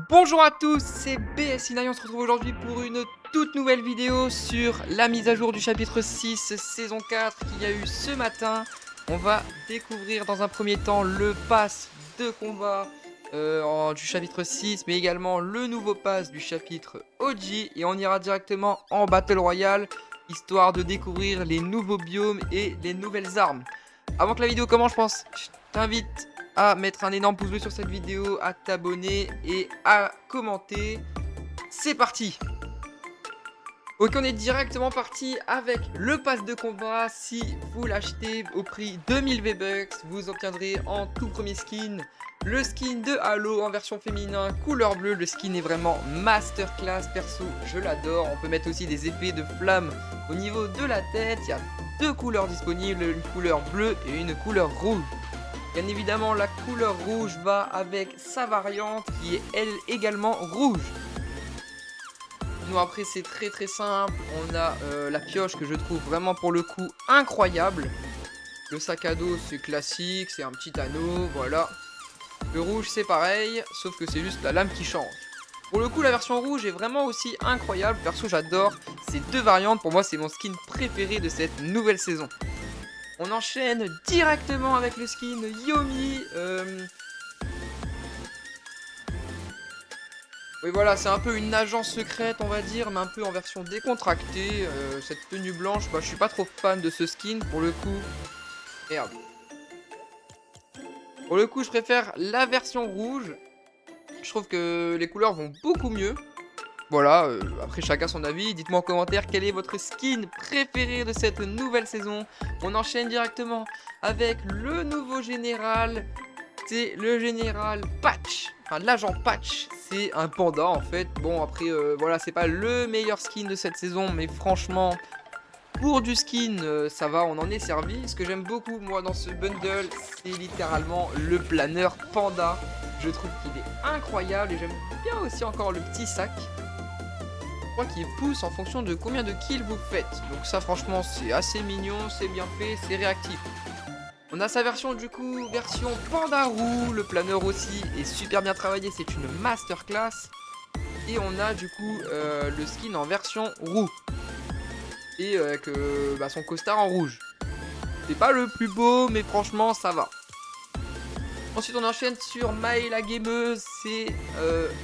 Bonjour à tous, c'est BSI9, on se retrouve aujourd'hui pour une toute nouvelle vidéo sur la mise à jour du chapitre 6, saison 4, qu'il y a eu ce matin. On va découvrir dans un premier temps le pass de combat du chapitre 6, mais également le nouveau pass du chapitre OG. Et on ira directement en Battle Royale, histoire de découvrir les nouveaux biomes et les nouvelles armes. Avant que la vidéo commence, je t'invite à mettre un énorme pouce bleu sur cette vidéo, à t'abonner et à commenter. C'est parti! Ok, on est directement parti avec le pass de combat. Si vous l'achetez au prix de 1000 V-Bucks, vous obtiendrez en tout premier skin le skin de Halo en version féminin couleur bleue. Le skin est vraiment masterclass, perso je l'adore. On peut mettre aussi des effets de flammes au niveau de la tête. Il y a deux couleurs disponibles, une couleur bleue et une couleur rouge. Bien évidemment, la couleur rouge va avec sa variante qui est elle également rouge. Sinon après c'est très simple, on a la pioche que je trouve vraiment pour le coup incroyable. Le sac à dos c'est classique, c'est un petit anneau, voilà. Le rouge c'est pareil, sauf que c'est juste la lame qui change. Pour le coup la version rouge est vraiment aussi incroyable, perso j'adore ces deux variantes, pour moi c'est mon skin préféré de cette nouvelle saison. On enchaîne directement avec le skin Yomi. Oui voilà, c'est un peu une agence secrète on va dire, mais un peu en version décontractée. Cette tenue blanche, je suis pas trop fan de ce skin pour le coup. Merde. Pour le coup je préfère la version rouge. Je trouve que les couleurs vont beaucoup mieux. Voilà, après chacun son avis, dites-moi en commentaire quel est votre skin préféré de cette nouvelle saison. On enchaîne directement avec le nouveau général, c'est le général Patch, enfin l'agent Patch, c'est un panda en fait. Bon après voilà, c'est pas le meilleur skin de cette saison, mais franchement, pour du skin, ça va, on en est servi. Ce que j'aime beaucoup moi dans ce bundle, c'est littéralement le planeur panda. Je trouve qu'il est incroyable et j'aime bien aussi encore le petit sac qui pousse en fonction de combien de kills vous faites. Donc ça franchement c'est assez mignon, c'est bien fait, c'est réactif. On a sa version du coup, version panda roux, le planeur aussi est super bien travaillé, c'est une masterclass. Et on a du coup le skin en version roux. Et avec son costard en rouge. C'est pas le plus beau mais franchement ça va. Ensuite on enchaîne sur Mai la gameuse, c'est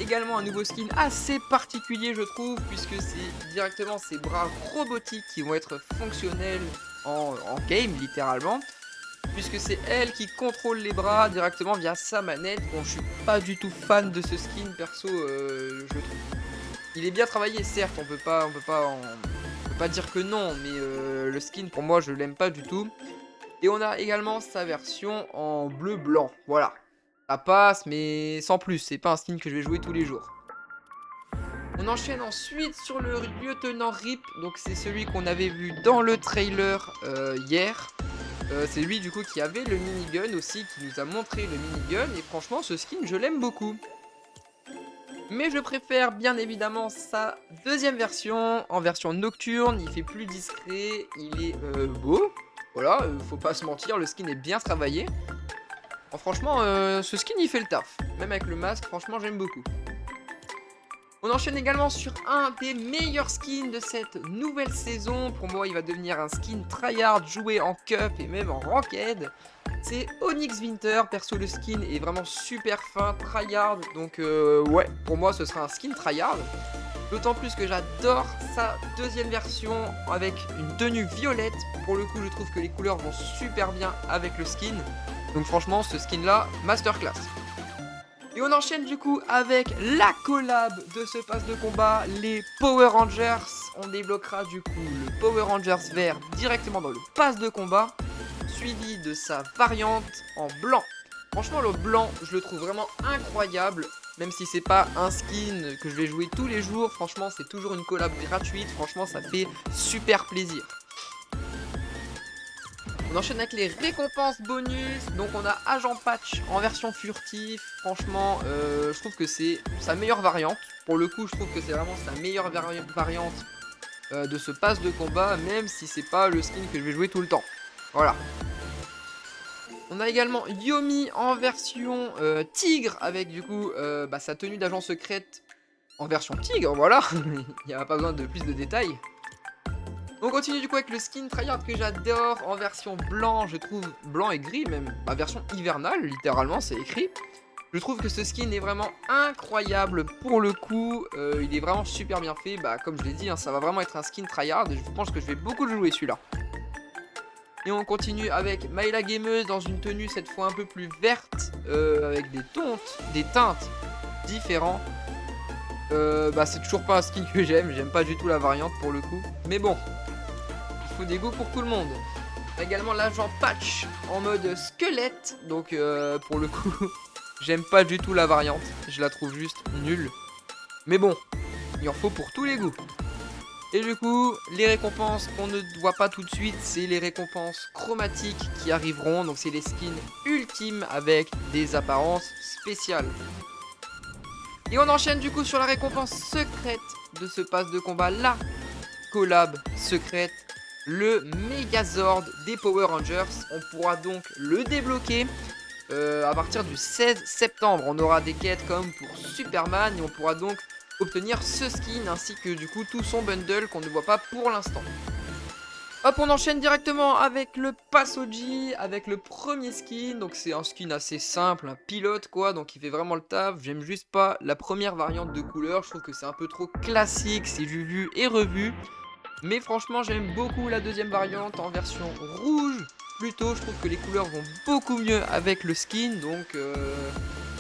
également un nouveau skin assez particulier je trouve, puisque c'est directement ses bras robotiques qui vont être fonctionnels en game littéralement, puisque c'est elle qui contrôle les bras directement via sa manette. Bon je suis pas du tout fan de ce skin perso, je trouve. Il est bien travaillé certes, on peut pas dire que non, mais le skin pour moi je l'aime pas du tout. Et on a également sa version en bleu-blanc, voilà. Ça passe, mais sans plus, c'est pas un skin que je vais jouer tous les jours. On enchaîne ensuite sur le lieutenant Rip, donc c'est celui qu'on avait vu dans le trailer hier. C'est lui du coup qui avait le minigun aussi, qui nous a montré le minigun, et franchement ce skin je l'aime beaucoup. Mais je préfère bien évidemment sa deuxième version, en version nocturne, il fait plus discret, il est beau. Voilà, faut pas se mentir, le skin est bien travaillé. Bon, franchement, ce skin il fait le taf. Même avec le masque, franchement j'aime beaucoup. On enchaîne également sur un des meilleurs skins de cette nouvelle saison. Pour moi, il va devenir un skin tryhard, joué en cup et même en ranked. C'est Onyx Winter. Perso, le skin est vraiment super fin, tryhard. Donc ouais, pour moi ce sera un skin tryhard. D'autant plus que j'adore sa deuxième version avec une tenue violette. Pour le coup, je trouve que les couleurs vont super bien avec le skin. Donc franchement, ce skin là, masterclass. Et on enchaîne du coup avec la collab de ce pass de combat, les Power Rangers. On débloquera du coup le Power Rangers vert directement dans le pass de combat, suivi de sa variante en blanc. Franchement, le blanc, je le trouve vraiment incroyable. Même si c'est pas un skin que je vais jouer tous les jours, franchement c'est toujours une collab gratuite, franchement ça fait super plaisir. On enchaîne avec les récompenses bonus, donc on a Agent Patch en version furtif, franchement je trouve que c'est sa meilleure variante. Pour le coup je trouve que c'est vraiment sa meilleure variante de ce pass de combat, même si c'est pas le skin que je vais jouer tout le temps. Voilà. On a également Yomi en version tigre avec du coup sa tenue d'agent secrète en version tigre, voilà. Il n'y a pas besoin de plus de détails. On continue du coup avec le skin tryhard que j'adore en version blanc, je trouve blanc et gris même, version hivernale littéralement c'est écrit. Je trouve que ce skin est vraiment incroyable pour le coup, il est vraiment super bien fait, comme je l'ai dit, hein, ça va vraiment être un skin tryhard et je pense que je vais beaucoup le jouer celui-là. Et on continue avec Mayla Gameuse dans une tenue cette fois un peu plus verte, avec des teintes différentes. C'est toujours pas un skin que j'aime pas du tout la variante pour le coup, mais bon. Il faut des goûts pour tout le monde. On a également l'agent Patch en mode squelette. Donc pour le coup, j'aime pas du tout la variante. Je la trouve juste nulle. Mais bon, il en faut pour tous les goûts. Et du coup, les récompenses qu'on ne voit pas tout de suite, c'est les récompenses chromatiques qui arriveront. Donc c'est les skins ultimes avec des apparences spéciales. Et on enchaîne du coup sur la récompense secrète de ce pass de combat, la collab secrète. Le Megazord des Power Rangers, on pourra donc le débloquer à partir du 16 septembre. On aura des quêtes comme pour Superman et on pourra donc obtenir ce skin ainsi que du coup tout son bundle qu'on ne voit pas pour l'instant. Hop, on enchaîne directement avec le pass OG, avec le premier skin. Donc c'est un skin assez simple, un pilote quoi, donc il fait vraiment le taf. J'aime juste pas la première variante de couleur, je trouve que c'est un peu trop classique, c'est du vu et revu. Mais franchement j'aime beaucoup la deuxième variante en version rouge. Plutôt je trouve que les couleurs vont beaucoup mieux avec le skin. Donc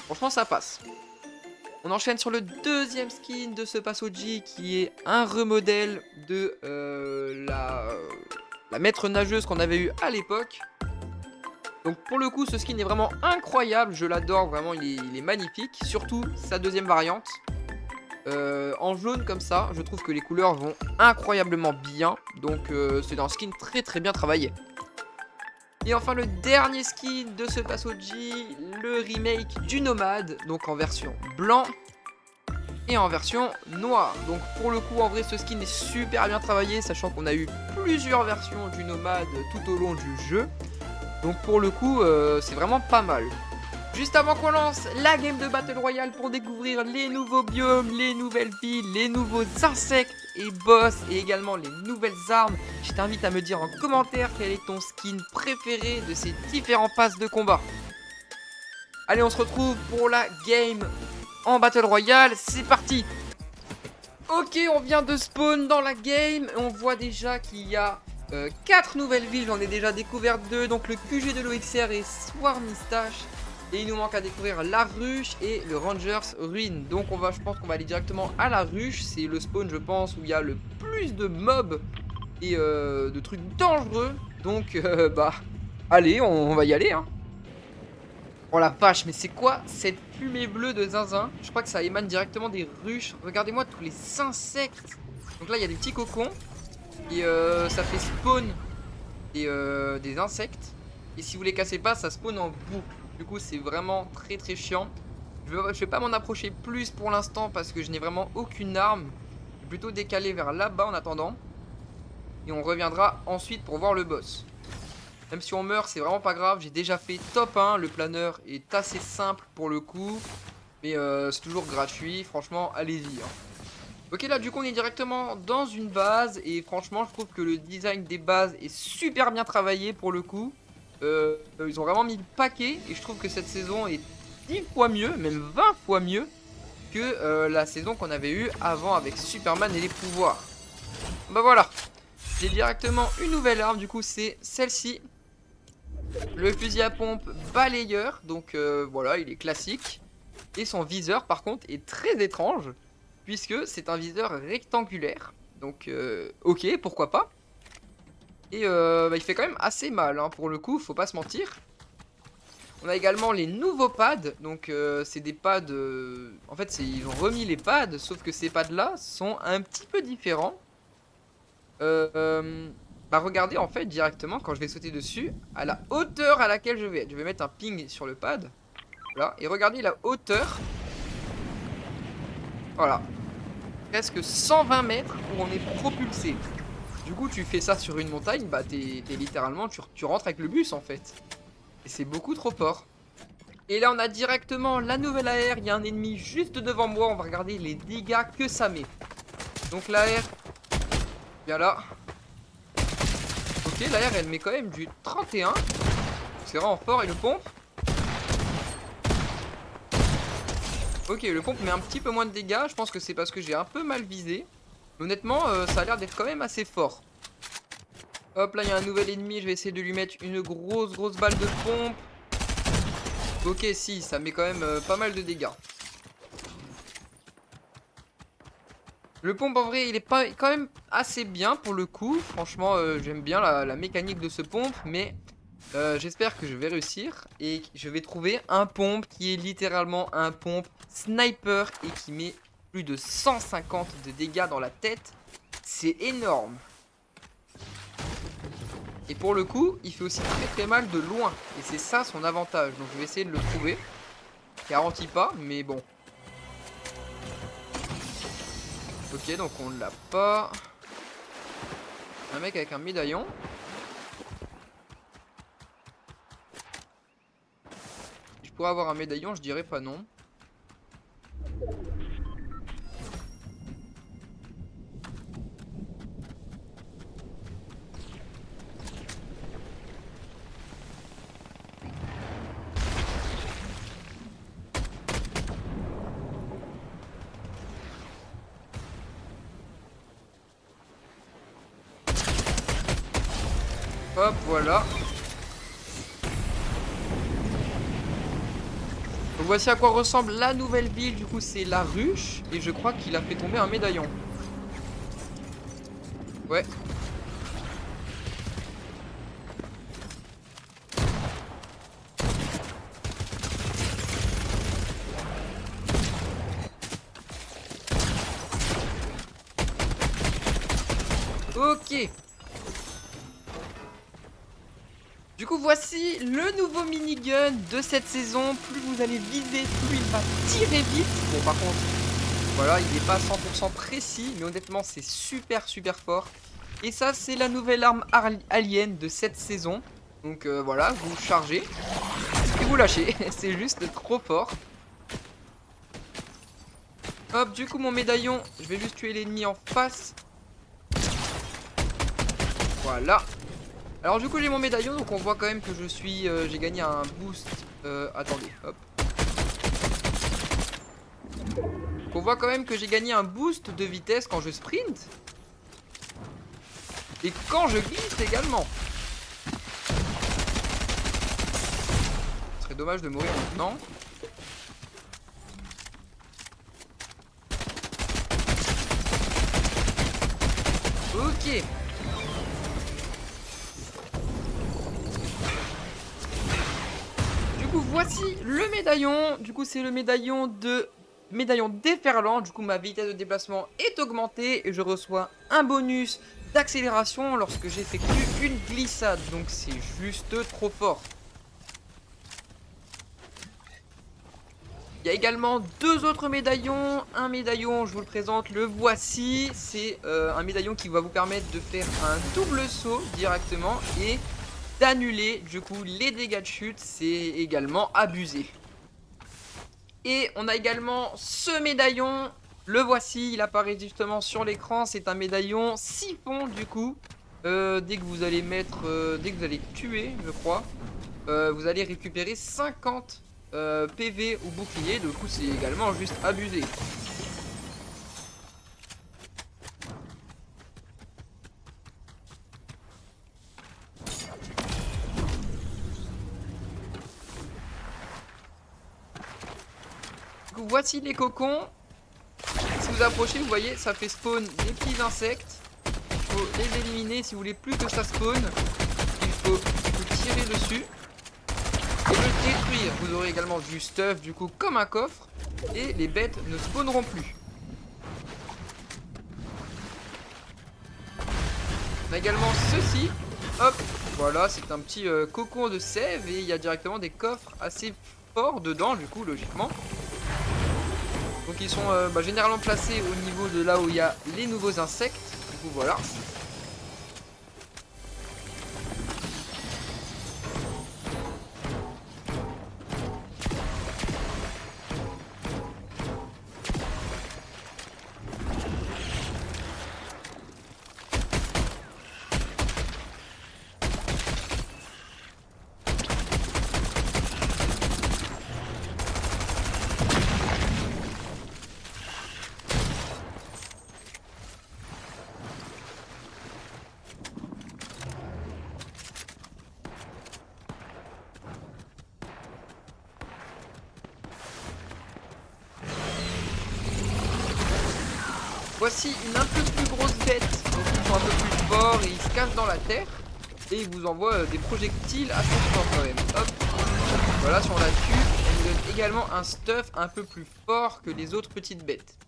franchement ça passe. On enchaîne sur le deuxième skin de ce pass OG qui est un remodèle de la maître nageuse qu'on avait eu à l'époque. Donc pour le coup ce skin est vraiment incroyable, je l'adore vraiment, il est magnifique. Surtout sa deuxième variante. En jaune comme ça, je trouve que les couleurs vont incroyablement bien. Donc c'est un skin très très bien travaillé. Et enfin le dernier skin de ce pass OG, le remake du Nomade, donc en version blanc et en version noire. Donc pour le coup en vrai ce skin est super bien travaillé, sachant qu'on a eu plusieurs versions du Nomade tout au long du jeu. Donc pour le coup c'est vraiment pas mal. Juste avant qu'on lance la game de Battle Royale pour découvrir les nouveaux biomes, les nouvelles villes, les nouveaux insectes et boss et également les nouvelles armes, je t'invite à me dire en commentaire quel est ton skin préféré de ces différents passes de combat. Allez, on se retrouve pour la game en Battle Royale, c'est parti. Ok, on vient de spawn dans la game, on voit déjà qu'il y a 4 nouvelles villes, j'en ai déjà découvert 2, donc le QG de l'OXR et Swarmistache. Et il nous manque à découvrir la ruche et le Rangers Ruin. Donc je pense qu'on va aller directement à la ruche. C'est le spawn je pense où il y a le plus de mobs et de trucs dangereux. Donc allez, on va y aller hein. Oh la vache, mais c'est quoi cette fumée bleue de zinzin? Je crois que ça émane directement des ruches. Regardez-moi tous les insectes. Donc là il y a des petits cocons. Et ça fait spawn des insectes. Et si vous les cassez pas, ça spawn en boucle. Du coup c'est vraiment très très chiant. Je vais pas m'en approcher plus pour l'instant parce que je n'ai vraiment aucune arme. Je vais plutôt décaler vers là-bas en attendant. Et on reviendra ensuite pour voir le boss. Même si on meurt c'est vraiment pas grave. J'ai déjà fait top 1. Le planeur est assez simple pour le coup. Mais c'est toujours gratuit. Franchement allez-y hein. Ok, là du coup on est directement dans une base. Et franchement je trouve que le design des bases est super bien travaillé pour le coup. Ils ont vraiment mis le paquet et je trouve que cette saison est 10 fois mieux, même 20 fois mieux que la saison qu'on avait eue avant avec Superman et les pouvoirs. Bah voilà, j'ai directement une nouvelle arme, du coup c'est celle-ci. Le fusil à pompe balayeur, donc voilà, il est classique. Et son viseur par contre est très étrange, puisque c'est un viseur rectangulaire. Donc ok, pourquoi pas. Et il fait quand même assez mal hein, pour le coup, faut pas se mentir. On a également les nouveaux pads. Donc c'est des pads... En fait ils ont remis les pads. Sauf que ces pads là sont un petit peu différents. Regardez en fait directement quand je vais sauter dessus, à la hauteur à laquelle je vais être. Je vais mettre un ping sur le pad. Voilà, et regardez la hauteur. Voilà. Presque 120 mètres où on est propulsé. Du coup tu fais ça sur une montagne, t'es littéralement, tu rentres avec le bus en fait. Et c'est beaucoup trop fort. Et là, on a directement la nouvelle AR. Il y a un ennemi juste devant moi. On va regarder les dégâts que ça met. Donc l'AR, bien là. Ok, l'AR, elle met quand même du 31. C'est vraiment fort. Et le pompe. Ok, le pompe met un petit peu moins de dégâts. Je pense que c'est parce que j'ai un peu mal visé. Mais honnêtement, ça a l'air d'être quand même assez fort. Hop, là, il y a un nouvel ennemi. Je vais essayer de lui mettre une grosse balle de pompe. Ok, si, ça met quand même pas mal de dégâts. Le pompe, en vrai, il est pas, quand même assez bien pour le coup. Franchement, j'aime bien la mécanique de ce pompe. Mais j'espère que je vais réussir. Et je vais trouver un pompe qui est littéralement un pompe sniper. Et qui met plus de 150 de dégâts dans la tête. C'est énorme. Et pour le coup, il fait aussi très mal de loin. Et c'est ça son avantage. Donc je vais essayer de le trouver. Garantis pas, mais bon. Ok, donc on l'a pas. Un mec avec un médaillon. Si je pourrais avoir un médaillon, je dirais pas non. Hop, voilà. Donc voici à quoi ressemble la nouvelle ville. Du coup, c'est la ruche. Et je crois qu'il a fait tomber un médaillon. Ouais. Ok. Du coup, voici le nouveau minigun de cette saison. Plus vous allez viser, plus il va tirer vite. Bon, par contre, voilà, il n'est pas 100% précis, mais honnêtement, c'est super fort. Et ça, c'est la nouvelle arme alien de cette saison. Donc voilà, vous chargez et vous lâchez. C'est juste trop fort. Hop, du coup, mon médaillon, je vais juste tuer l'ennemi en face. Voilà. Alors du coup j'ai mon médaillon, donc on voit quand même que je suis, j'ai gagné un boost. Attendez, hop. Donc on voit quand même que j'ai gagné un boost de vitesse quand je sprint. Et quand je glisse également. Ce serait dommage de mourir maintenant. Ok. Voici le médaillon. Du coup, c'est le médaillon déferlant. Du coup, ma vitesse de déplacement est augmentée et je reçois un bonus d'accélération lorsque j'effectue une glissade. Donc, c'est juste trop fort. Il y a également deux autres médaillons. Un médaillon, je vous le présente, le voici. C'est un médaillon qui va vous permettre de faire un double saut directement et d'annuler du coup les dégâts de chute. C'est également abusé. Et on a également ce médaillon. Le voici, il apparaît justement sur l'écran. C'est un médaillon siphon du coup. Dès que vous allez mettre, dès que vous allez tuer, je crois, vous allez récupérer 50 PV ou bouclier. Du coup, c'est également juste abusé. Voici les cocons. Si vous approchez, vous voyez, ça fait spawn des petits insectes. Il faut les éliminer. Si vous voulez plus que ça spawn, il faut tirer dessus et le détruire. Vous aurez également du stuff, du coup, comme un coffre. Et les bêtes ne spawneront plus. On a également ceci. Hop, voilà, c'est un petit cocon de sève. Et il y a directement des coffres assez forts dedans, du coup, logiquement. Donc ils sont généralement placés au niveau de là où il y a les nouveaux insectes. Du coup voilà. Voici une un peu plus grosse bête. Donc ils sont un peu plus forts et ils se cachent dans la terre. Et ils vous envoient des projectiles assez forts quand même. Hop. Voilà, si on la tue, elle nous donne également un stuff un peu plus fort que les autres petites bêtes.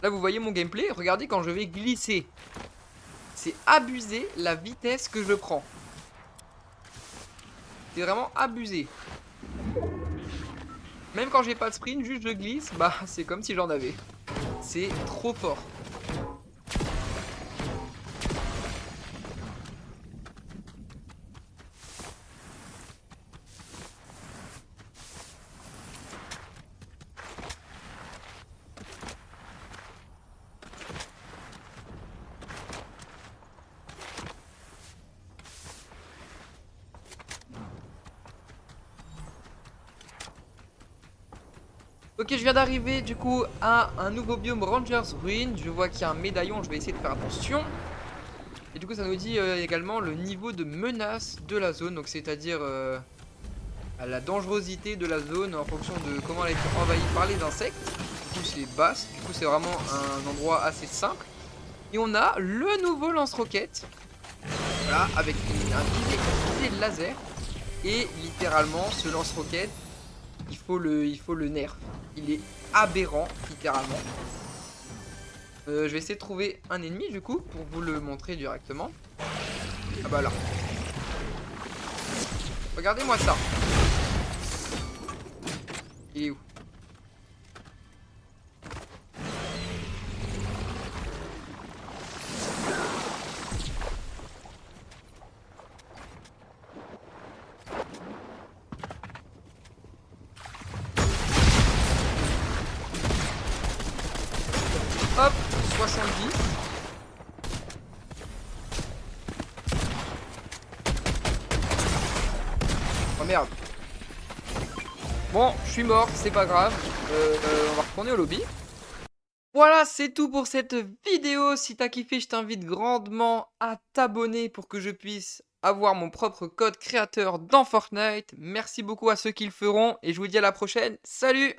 Là, vous voyez mon gameplay. Regardez quand je vais glisser. C'est abusé la vitesse que je prends. C'est vraiment abusé. Même quand j'ai pas de sprint, juste je glisse, bah c'est comme si j'en avais. C'est trop fort. Ok, je viens d'arriver du coup à un nouveau biome Rangers Ruin. Je vois qu'il y a un médaillon, je vais essayer de faire attention. Et du coup ça nous dit également le niveau de menace de la zone. Donc c'est-à-dire la dangerosité de la zone en fonction de comment elle a été envahie par les insectes. Du coup c'est basse, du coup c'est vraiment un endroit assez simple. Et on a le nouveau lance-roquette. Voilà, avec un visée laser. Et littéralement ce lance-roquette, il faut le nerf. Il est aberrant, littéralement. Je vais essayer de trouver un ennemi du coup pour vous le montrer directement. Ah bah là. Regardez-moi ça. Il est où? Hop, 70. Oh merde. Bon, je suis mort, c'est pas grave. On va retourner au lobby. Voilà, c'est tout pour cette vidéo. Si t'as kiffé, je t'invite grandement à t'abonner pour que je puisse avoir mon propre code créateur dans Fortnite. Merci beaucoup à ceux qui le feront et je vous dis à la prochaine. Salut!